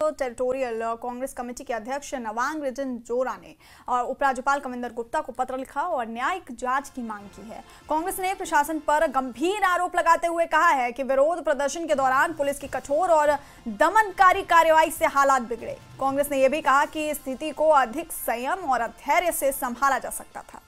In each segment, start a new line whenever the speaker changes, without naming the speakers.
Territorial Congress committee के अध्यक्ष Nawang region जोरा ने और उपराज्यपाल कविंदर गुप्ता को पत्र लिखा और न्यायिक जांच की मांग की है। कांग्रेस ने प्रशासन पर गंभीर आरोप लगाते हुए कहा है कि विरोध प्रदर्शन के दौरान पुलिस की कठोर और दमनकारी कार्रवाई से हालात बिगड़े। कांग्रेस ने यह भी कहा कि स्थिति को अधिक संयम और धैर्य से संभाला जा सकता था।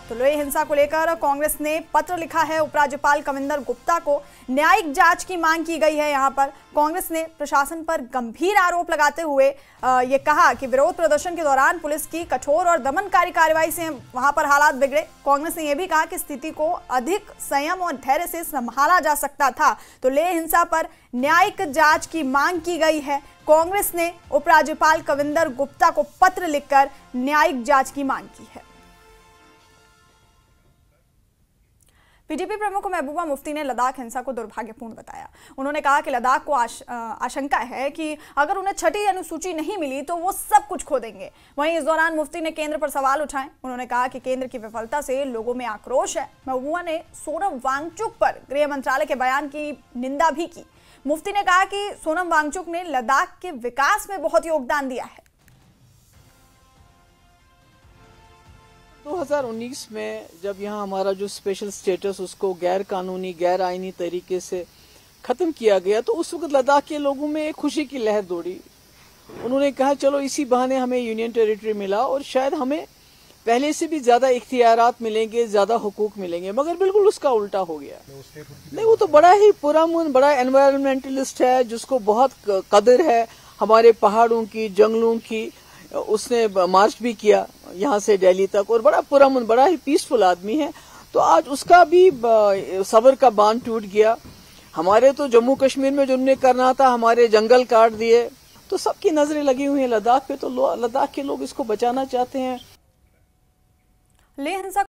तो लोही हिंसा को लेकर कांग्रेस ने पत्र लिखा है उपराज्यपाल कविंदर गुप्ता को, न्यायिक जांच की मांग की गई है। यहां पर कांग्रेस ने प्रशासन पर गंभीर आरोप लगाते हुए ये कहा कि विरोध प्रदर्शन के दौरान पुलिस की कठोर और दमनकारी कार्रवाई से वहां पर हालात बिगड़े। कांग्रेस ने यह भी कहा कि स्थिति को अधिक संयम और धैर्य से संभाला जा सकता था। तो लेह हिंसा पर न्यायिक जांच की मांग की गई है। कांग्रेस ने उपराज्यपाल कविंदर गुप्ता को पत्र लिखकर न्यायिक जांच की मांग की है। पीडीपी प्रमुख महबूबा मुफ्ती ने लद्दाख हिंसा को दुर्भाग्यपूर्ण बताया। उन्होंने कहा कि लद्दाख को आशंका है कि अगर उन्हें छठी अनुसूची नहीं मिली तो वो सब कुछ खो देंगे। वहीं इस दौरान मुफ्ती ने केंद्र पर सवाल उठाए। उन्होंने कहा कि केंद्र की विफलता से लोगों में आक्रोश है। महबूबा ने सोनम वांगचुक पर गृह मंत्रालय के बयान की निंदा भी की। मुफ्ती ने कहा कि सोनम वांगचुक ने लद्दाख के विकास में बहुत योगदान दिया है।
2019 में जब यहाँ हमारा जो स्पेशल स्टेटस उसको गैर कानूनी गैर आईनी तरीके से खत्म किया गया तो उस वक्त लद्दाख के लोगों में एक खुशी की लहर दौड़ी। उन्होंने कहा चलो इसी बहाने हमें यूनियन टेरिटरी मिला और शायद हमें पहले से भी ज्यादा इख्तियारात मिलेंगे, ज्यादा हुकूक मिलेंगे, मगर बिल्कुल उसका उल्टा हो गया। नहीं, वो तो बड़ा ही पुरअमन, बड़ा एनवायरमेंटलिस्ट है जिसको बहुत कदर है हमारे पहाड़ों की, जंगलों की। उसने मार्च भी किया यहाँ से दिल्ली तक और बड़ा पुरअमन, बड़ा ही पीसफुल आदमी है। तो आज उसका भी सब्र का बांध टूट गया। हमारे तो जम्मू कश्मीर में जो उन्होंने करना था, हमारे जंगल काट दिए, तो सबकी नजरें लगी हुई हैं लद्दाख पे। तो लद्दाख के लोग इसको बचाना चाहते हैं।
लेह हिंसा